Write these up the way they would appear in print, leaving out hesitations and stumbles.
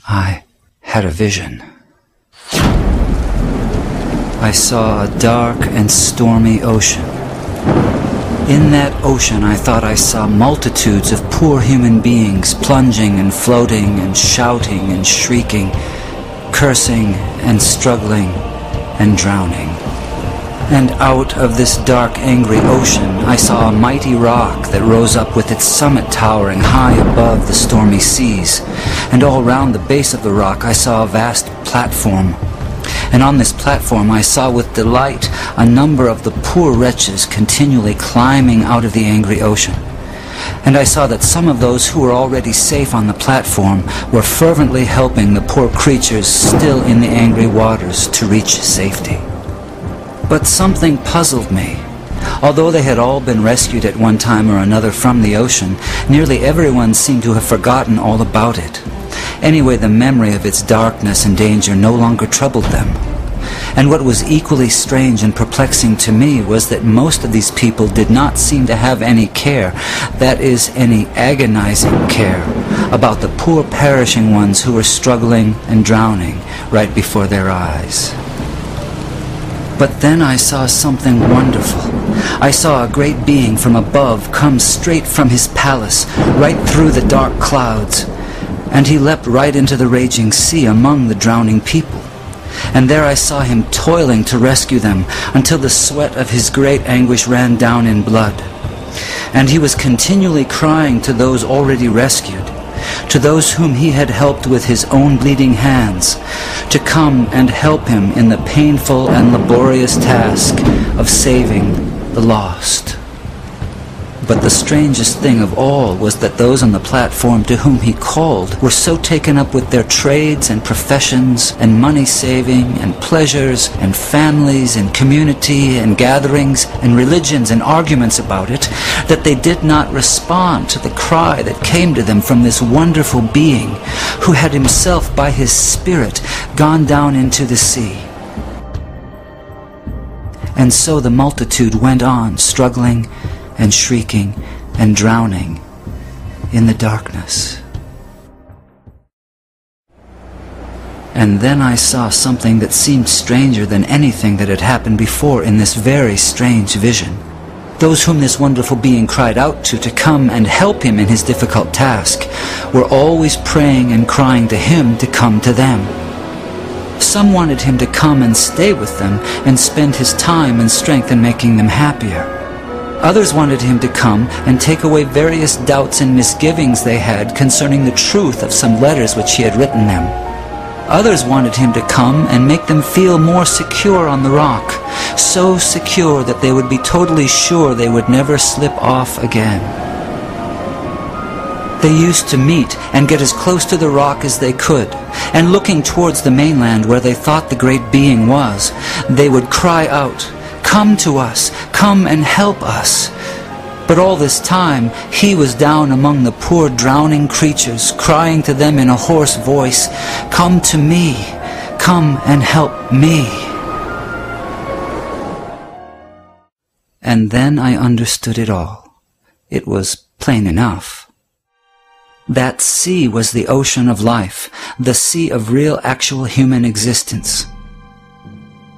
I had a vision. I saw a dark and stormy ocean. In that ocean, I thought I saw multitudes of poor human beings plunging and floating and shouting and shrieking, cursing and struggling and drowning. And out of this dark, angry ocean, I saw a mighty rock that rose up with its summit towering high above the stormy seas. And all round the base of the rock, I saw a vast platform. And on this platform I saw with delight a number of the poor wretches continually climbing out of the angry ocean. And I saw that some of those who were already safe on the platform were fervently helping the poor creatures still in the angry waters to reach safety. But something puzzled me. Although they had all been rescued at one time or another from the ocean, nearly everyone seemed to have forgotten all about it. Anyway, the memory of its darkness and danger no longer troubled them. And what was equally strange and perplexing to me was that most of these people did not seem to have any care, that is, any agonizing care, about the poor perishing ones who were struggling and drowning right before their eyes. But then I saw something wonderful. I saw a great being from above come straight from his palace, right through the dark clouds. And he leapt right into the raging sea among the drowning people. And there I saw him toiling to rescue them until the sweat of his great anguish ran down in blood. And he was continually crying to those already rescued, to those whom he had helped with his own bleeding hands, to come and help him in the painful and laborious task of saving the lost. But the strangest thing of all was that those on the platform to whom he called were so taken up with their trades and professions and money-saving and pleasures and families and community and gatherings and religions and arguments about it that they did not respond to the cry that came to them from this wonderful being who had himself by his Spirit gone down into the sea. And so the multitude went on struggling and shrieking and drowning in the darkness. And then I saw something that seemed stranger than anything that had happened before in this very strange vision. Those whom this wonderful being cried out to come and help him in his difficult task were always praying and crying to him to come to them. Some wanted him to come and stay with them and spend his time and strength in making them happier. Others wanted him to come and take away various doubts and misgivings they had concerning the truth of some letters which he had written them. Others wanted him to come and make them feel more secure on the rock, so secure that they would be totally sure they would never slip off again. They used to meet and get as close to the rock as they could, and looking towards the mainland where they thought the great being was, they would cry out, "Come to us, come and help us." But all this time, he was down among the poor drowning creatures, crying to them in a hoarse voice, "Come to me, come and help me." And then I understood it all. It was plain enough. That sea was the ocean of life, the sea of real, actual human existence.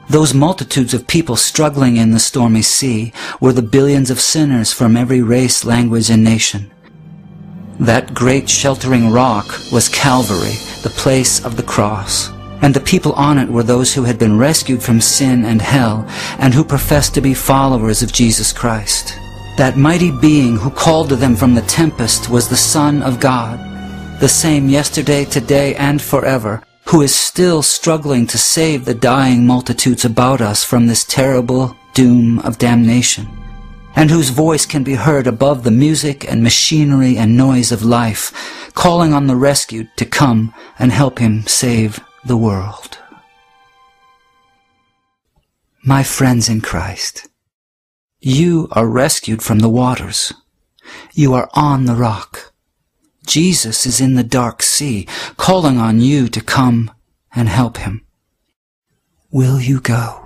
Those multitudes of people struggling in the stormy sea were the billions of sinners from every race, language, and nation. That great sheltering rock was Calvary, the place of the cross, and the people on it were those who had been rescued from sin and hell and who professed to be followers of Jesus Christ. That mighty being who called to them from the tempest was the Son of God, the same yesterday, today, and forever, who is still struggling to save the dying multitudes about us from this terrible doom of damnation, and whose voice can be heard above the music and machinery and noise of life, calling on the rescued to come and help him save the world. My friends in Christ, you are rescued from the waters. You are on the rock. Jesus is in the dark sea, calling on you to come and help him. Will you go?